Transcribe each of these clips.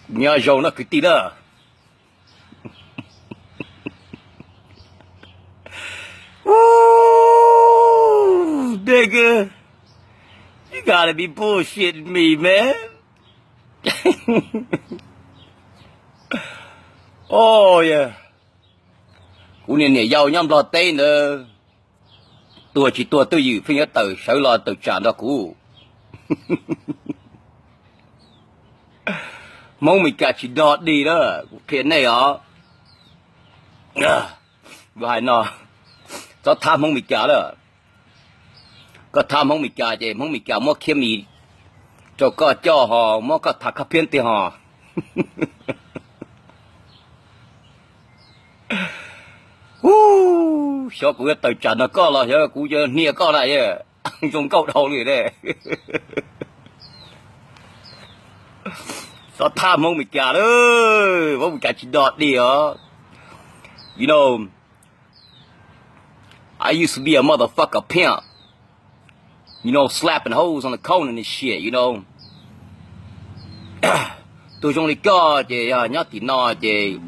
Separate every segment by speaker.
Speaker 1: nhà giàu nó cứ tí đó. Ooh, nigga, you gotta be bullshitting me, man. Oh yeah. Cú này giàu nhắm lo tên nữa. Tôi chỉ tôi dự phiên ở từ sở lo từ trả đó cũ. Mong mình cả chỉ đọt đi đó. Thiện này hả? Vậy nó. Cho tham mong mình cả đó. Có tham mong mình cả chứ. Mong mình cả mong khiêm mì. Cho có cho họ. Mong có thả khắp phiên thì họ. Sao cũng từ trả nó có là chứ. Cũng chứ nia có lại chứ. Dùng câu đầu này đây. Sao tham mong mình cả đó. Mong mình cả chỉ đọt đi hả? You know, I used to be a motherfucker pimp. You know, slapping hoes on the corner and shit, you know. Tôi trong lý có chứ, nhớ thì nó chứ.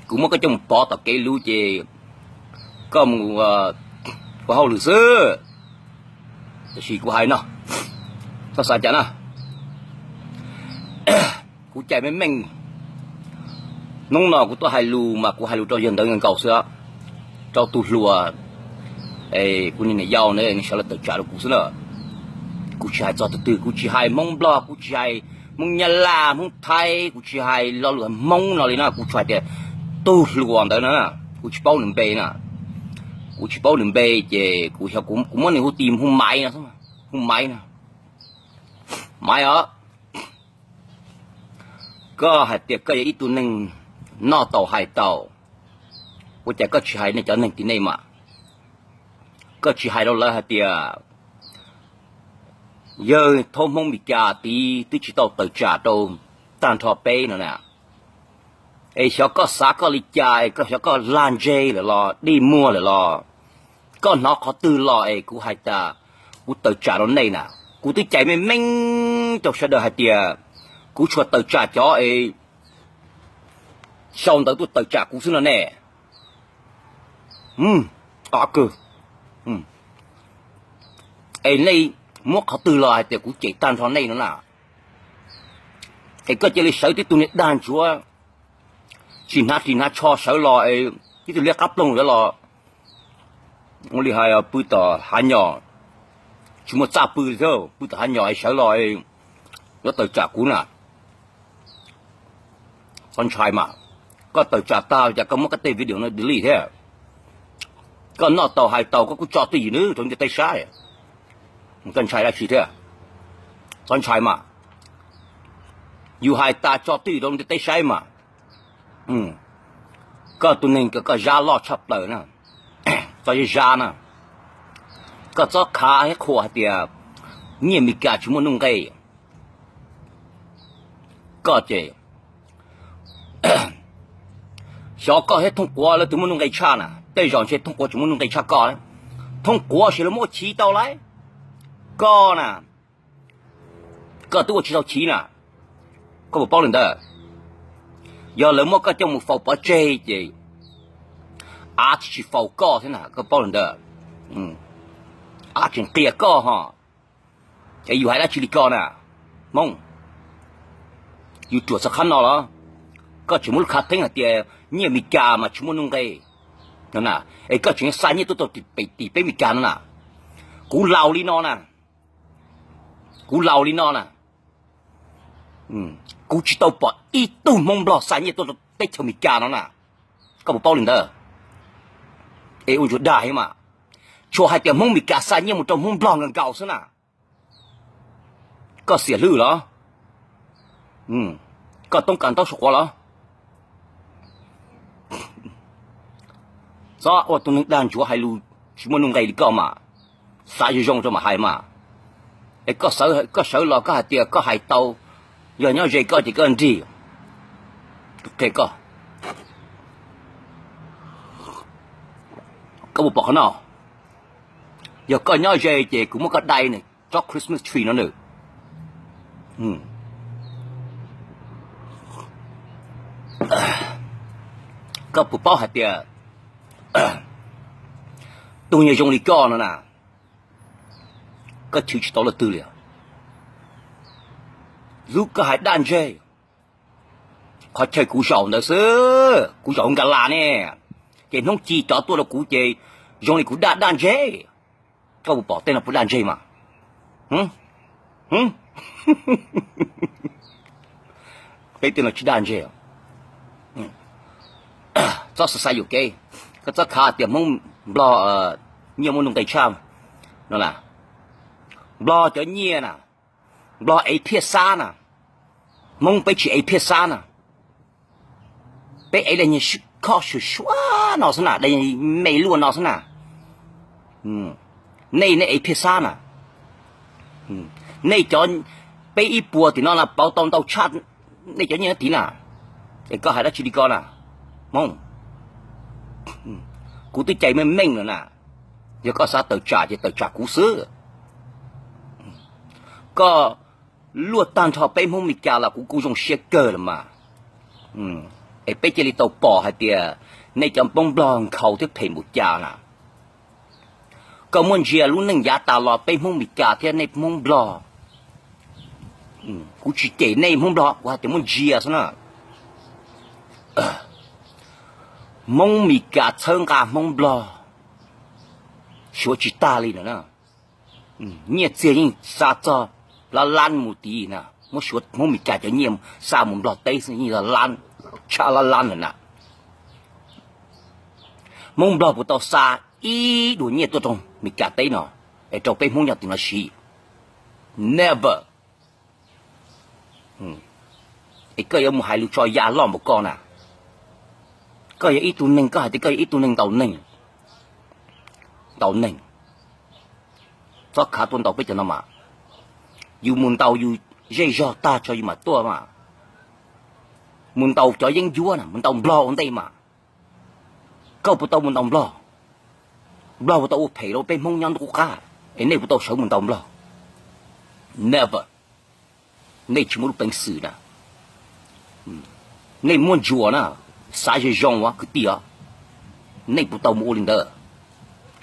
Speaker 1: Cũng mất cái trong bỏ tập cái lưu chứ. Có một hầu lửa sơ. Chỉ của hai nó. Sao sao chẳng à? Cũng chạy mấy mình. Nông nào của tôi hai lù mà của hai lù cho dân tới ngân cầu xưa. Cho tôi lùa. Ê, của này giàu này, nên sẽ là tự trả được của xưa nữa. Của chị hai cho từ từ, của chị hai mong bò, của chị hai mong nhà la, mong thay, của chị hai lo lửa mong nó lên nào, của chị hai tôi lùa tới nữa. Của chị bao nửa bê nè. Của chị bao nửa bê chứ, của chị cũng muốn này hô tìm hô máy nè. Hô máy nè. Máy hả? Có hạt tiệc cái ít tụi nên nó tàu hai tàu. Của chị có chị hai này cho nên tí này mà. Có chị hai đâu là hạt tiệc. Giờ thông mong bị trả tí tôi chỉ tàu tự trả đâu tàn thọ bê nữa nè. Ê cháu có xá có lý chai, cháu có lan dây là lo, đi mua là lo. Có nó có tư lo ê của hai ta. Của tự trả nó này nè. Của tôi chạy mình mình cho sẽ đợi hạt tiệc. Của cho tự trả cho ê. Sau đó tôi tự trả của xin là nè. Cơ. Ê này mốt họ tư lo hạt tiệc của chị tan thọ này nữa nè. Ê có chỉ lý sở tí tôi nét đàn chúa. Chỉ nát cho sở lo ê. Chứ tôi liếc áp lông rồi lo. Ông lý hai bữa tờ hạ nhỏ. Chúng mà trả bữa thôi. Bữa tờ hạ nhỏ ê sở lo ê. Nó tự trả cú nè. Con trai mà. Có tự trả tao và có mất cái tên video nó delete thế. Có nó tàu hai tàu có cho tôi gì nữa. Trong cái tay sai. Con trai là gì thế. Con trai mà. Dù hai ta cho tôi trong cái tay sai mà. Có tụi mình có giá lo chấp lời nè. Có giá nè. Có cho khá hết khổ thì nhiều mình cả chúng muốn nông gây. Có chứ. Cháu có hết thông qua là tụi muốn nông gây cha nè. Đây rồi sẽ thông qua chúng muốn nông gây cha có đấy. Thông qua sẽ là mỗi chí tao lấy. Có nè. Có tụi chỉ tao chí nè. Có một bao lần đó. Giờ lớn mỗi cái trong một phòng bỏ chê chứ. Chỉ phòng có thế nào. Có bao lần đó. Chỉ kia có hả. Cái dù hay là chỉ đi có nè. Mong. Dù chuột sẽ khăn nó đó. Có chỉ muốn khát thích là tiền. Nhiều mì cà mà chúng muốn nông gây. Nó nè. Ê có chuyện sai như tôi tỉ bế mì cà nó nè. Cú lau đi nó nè. Cú lau đi nó nè. Cú chỉ tao bỏ ít tu mong lo sai như tôi tết cho mì cà nó nè. Có một bao lần đó. Ê ôi chuột đại mà. Cho hai tiền mong mì cà sai như một trong mong lo ngần gạo xưa nè. Có xỉa lư đó. Có tông cản tao sổ quá đó. Sao ở tụi mình đàn chúa hai lưu. Chúng muốn nông gây đi cơ mà. Sai như rong cho mà hai mà. Ê có sở lo có hai tiền có hai tàu. Giờ nhau dây có chỉ có anh gì. Ok có. Có một bọc nào. Giờ có nhau dây thì cũng có đây này. Cho Christmas tree nó nữa. có bù bao hạt tiền tôi nhớ dùng lý do nữa nè có chữ đó là tư liệu lúc có hạt đàn chơi khó chơi cú sầu nữa xứ cú sầu cả là nè cái nông chi cho tôi là cú chơi dùng lý cú đàn chơi có bù bỏ tên là cú đàn chơi mà cái tên là chỉ đàn chơi cho sự sai cái cho khá tiền mong lo nhiều mong nông tài chăm nó là lo cho nhiều nè lo ấy phía xa nè mong bây chỉ ấy phía xa nè bây ấy là như khó sự xóa nó thế nào đây mày luôn nó thế nào này này ấy phía xa nè này cho bây ít bùa thì nó là bảo tồn tàu chát này cho như tí nào để có hai đó chỉ đi con à mong cú tôi chạy mình rồi nè giờ có sao tờ trả cú sứ có luộc tan thọ bé mông mì cà là cú dùng xe cơ là mà ấy bé chơi đi tàu bò hay tiề này chấm bông bòn khâu tiếp thềm một chà nè có muốn gì luôn nâng giá tao lò bé mông mì cà thế này mông bò cú chỉ kể này mông bò qua thì muốn gì à sao mông mì cà thơm cả mông bò số chỉ ta đi nữa nè nhiệt tiền nhưng sao cho là lan một tí nè một số mông mì cà cho nhiều sao mông bò tây như là lan cha là lan rồi nè mông bò của tao xa ý đủ nhiệt tôi trong mì cà tây nọ để cho bé mông nhặt tiền là gì never cái ông hai lưu cho già lo một con à cái ít tu ninh cái cái ít tu ninh tàu ninh cho cả tuần tàu bây giờ nó mà dù muốn tàu dù dây dò ta cho mà tua mà muốn tàu cho dân vua nè muốn tàu lo ở đây mà câu của tàu muốn tàu lo của tàu phải đâu bên mông nhon của cả cái này của tàu sống muốn tàu lo never này chỉ muốn bánh sử nè này muốn chùa nè sai rồi rong quá cái tia này bút tàu mua linh đờ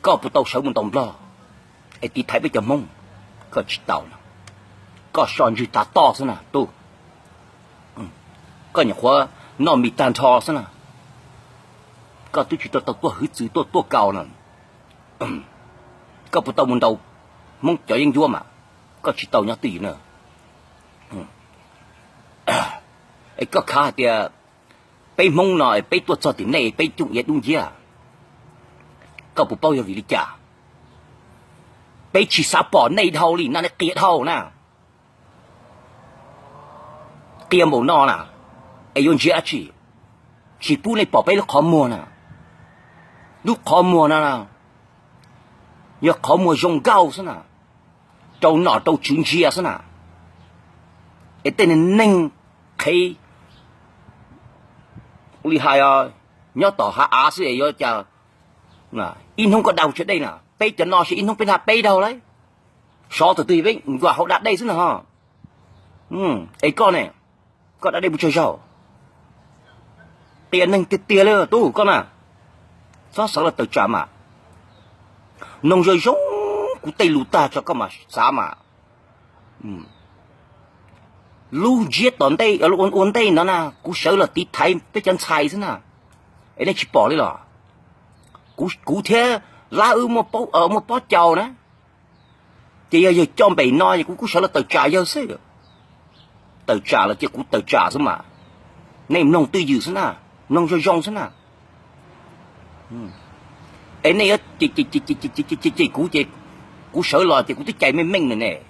Speaker 1: có bút tàu sống một tàu lo ấy tí thấy bây giờ mông có chỉ tàu nè có son gì ta to thế nè tu có nhà khoa nó bị tan thò thế nè có tôi chỉ tàu hư chữ tua cao nè có bút tàu muốn tàu mông cho yên vua mà có chỉ tàu nhá tỷ nữa ấy có khá thì bây mông nói bây tuột cho tiền này bây chung vậy đúng chưa có bộ bao giờ vì đi trả bây chỉ sao bỏ này thâu thì nó kiệt thâu nè kia bộ nó nè ấy用giá trị chỉ bu này bỏ bây lúc khó mua nè lúc khó mua nè nhớ khó mua dùng gạo thế nè trâu nọ trâu trứng chia thế nè ấy tên nên khi uli hai nhớ tỏ hạ á sẽ nhớ chờ nè in không có đầu trên đây nè bây giờ nó sẽ in không bên hạt bây đâu đấy so từ từ với quả họ đặt đây chứ nè ha ấy con này con đã đây một chơi giàu tiền nên tiền lên tu con à sao sợ là tự trả mà nông rơi giống của tây lù ta cho các mà giá mà lu giết tòn tây ở lu ôn tây nó nè cú sợ là tí thay cái chân xài thế nè ấy đây chỉ bỏ đi là cú thế lá một bó chầu nè thì giờ cho bầy nói cú sợ là tự trả giờ xí tự trả là chỉ cú tự trả thôi mà này nông tư dự thế nè nông rồi rong thế nè ấy này chỉ cú sợ là thì cú thích chạy mình này nè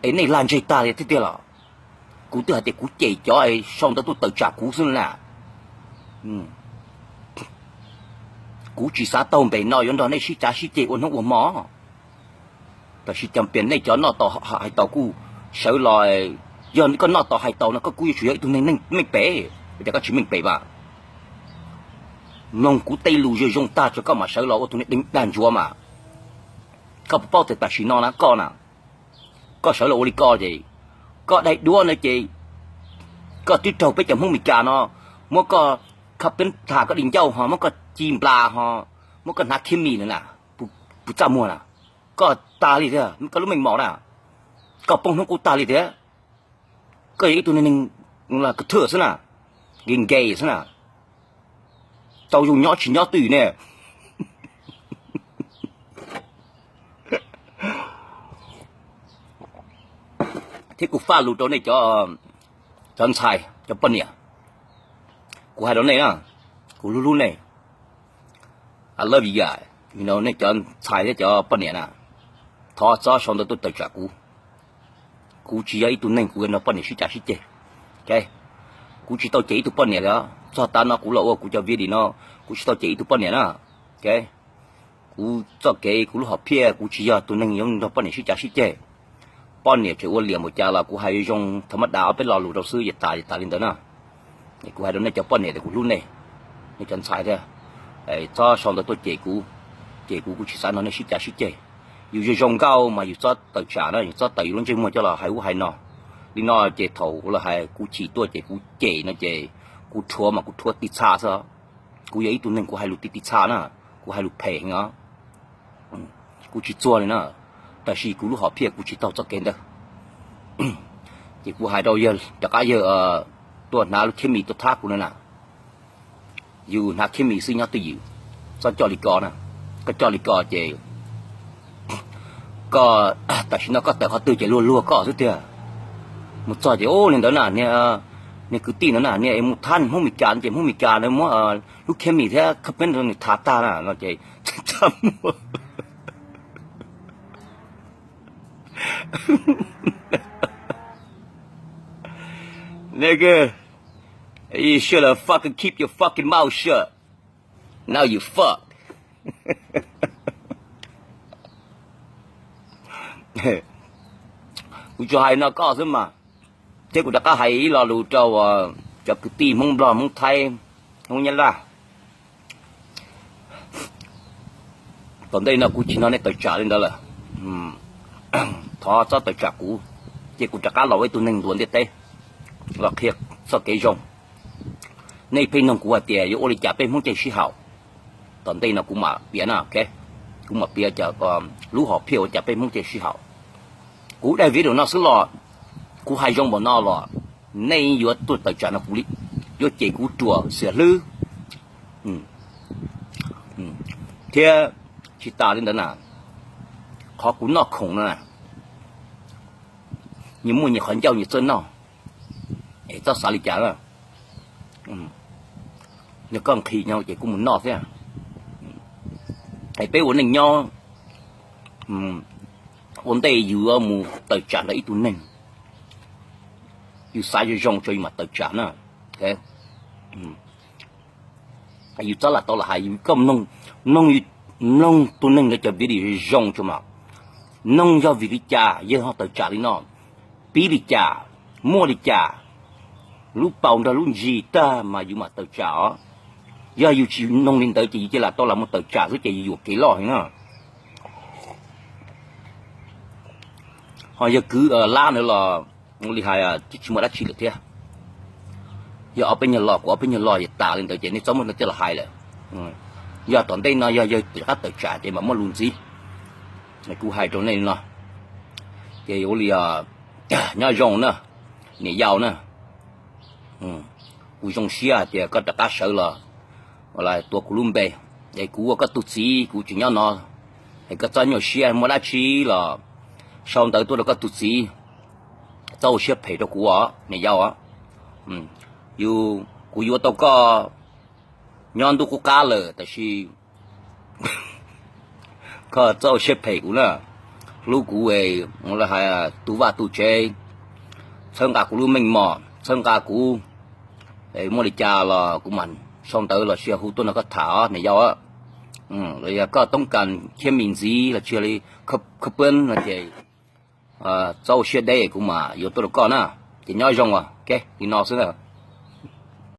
Speaker 1: ấy này làm gì ta thì thế là cú tự hạt thì cú chạy cho ai xong đó tôi tự trả cú xin là cú chỉ xá tôm bể nói đó này chỉ trả chỉ chạy ôn không ôn mỏแต่chỉจำเป็นในจอนอต่อหายต่อกูเสือลอยย้อนก็นอต่อหายต่อนะก็กูอยู่เฉยตรงนี้ไม่เป๋แต่ก็ชิมไม่เป๋บ้างน้องกูเตลูจะยงตาจะก็มาเสือลอยตรงนี้ด่านจัวมาก็เป้าแต่ตัดสินนอนะก็นะก็เสือลอยก็จีก็ได้ดัวนะจีก็ติดตัวไปจำห้องมีการเนาะมั่วก็ ขับเป็นถาก็ดิ่งเจ้าหอมันก็จีมปลาหอมันก็นักเคมีนั่นน่ะผู้จ้ามัวน่ะก็ตาลิเถอะมันก็รู้ไม่เหมาะน่ะก็ปงทั้งกูตาลิเถอะก็อีกตัวนึงlà cái thừa thế nào ghiền gay thế nào tao dùng nhỏ chỉ nhỏ tùy nè thế cụ pha lụt đó này cho anh xài cho bận nhỉ cụ hai đó này nè cụ luôn này I love you guys you know này cho anh xài để cho bận nhỉ nè thọ cho xong rồi tôi tự trả cụ chỉ ấy tụi này cụ nó bận nhỉ suy trả suy chế ok cụ chỉ tao chỉ tụi bận nhỉ đó cho ta nó cụ lộ cụ cho việc đi nó cụ chỉ tao chỉ tụi bận nhỉ đó ok cụ cho cái cụ học phe cụ chỉ cho tụi này dùng nó bận nhỉ suy trả suy chế bận nhỉ chỉ uốn liền một cha là cụ hay dùng thầm đào bên lò lụt đầu sư dịch tài lên đó nè cụ hay đó này cho bận nhỉ để cụ luôn này này chân sai thế cho xong rồi tôi chỉ cụ cụ chỉ sai nó này suy trả suy chế dù dùng cao mà dù cho tự trả nó dù cho tự luôn chứ mà cho là hay nó đi nó chế thầu là hay cú chỉ tôi chế cú chế nó chế cú thua mà cú thua tít xa sao cú ấy tụi nên cú hay lụt tít xa nè cú hay lụt phèn á cú chỉ cho này nè tại vì cú lúc họ phía cú chỉ tao cho kén đó thì cú hay đâu giờ chắc cái giờ tôi nào lúc khi tôi thác cú nữa nè dù nào khi sinh nhá tôi dù cho lì cò nè cái cho lì cò chế có tại vì nó có tại họ tự chế luôn có chứ tiền một trò thì ô nên đó là nè cứ tin nó là nè em một than không bị cản không bị cản em muốn lúc khi mình thế khắp bên rồi thả ta là nó chỉ chăm nigga you should have fucking keep your fucking mouth shut now you fuckกูcho hay nó có chứ mà thế cũng đã có hay là lù trâu cho cái tim không lo không thay không nhận ra còn đây làกูchỉ nói này tự trả lên đó là thọ cho tự trả cũ thế cũng đã có lỗi tụi mình luôn đấy là thiệt sao cái rồng này bên nông của tiền yêu đi trả bên không chạy xí hậu còn đây là cũng mà biển nào ok cũng mà biển cho lũ họ phiêu trả bên không chạy xí hậu cú đại viết được nó xứ lọ cú hay trong bọn nó lọ nay vừa tôi tự trả nó cú đi vừa chỉ cú chùa sửa lư thế chỉ ta lên đó nè họ cú nó khủng nè nhưng mà nhiều khoản giao nhiều chân nó để cho xả lý trả rồi nhiều con khỉ nhau chỉ cũng muốn nọ thế thầy bé uống nành nho vấn đề dù mu tự trả là ít tụi nên dù sai cho rong chơi mà tự trả nè ok dù cho là tao là hay dù cầm nông tụi nên để cho việc đi rong cho mà nông do việc đi trả giờ họ tự trả đi nó phí đi trả mua đi trả lúc bao đó lúc gì ta mà dù mà tự trả giờ dù chỉ nông nên tự chỉ là tao là một tự trả cái chỉ dù cái lo nữa họ giờ cứ ở la nữa là li hai chỉ mà đã chỉ được thế giờ ở bên nhà lò của bên nhà lò thì tạ lên tới chuyện này giống như là hai rồi giờ toàn đây nó giờ các tự trả thì mà mua luôn gì này cứ hai chỗ này nó thì ô li nhà rong nữa nhà giàu nữa cú rong xia thì có tất cả sợ là lại tua cú lùm bè để cú có tụt gì cú chỉ nhau nó thì có cho nhau xia mua đã chi là sau tới tôi đã có tụt gì tao xếp phải cho cú á nhà giàu á dù cú vô tao có nhon tôi có cá lờ tại vì có tao xếp phải cú nữa lúc cú về nó là hay tú và tú chơi xong cả cú luôn mình mò xong cả cú để mua đi cha là cú mình xong tới là xưa hút tôi nó có thả nhà giàu á rồi có tông cần thêm mình gì là chưa đi khắp bên là gì châu xưa đây cũng mà yếu tôi có nè thì nói rong à ok thì nó sẽ là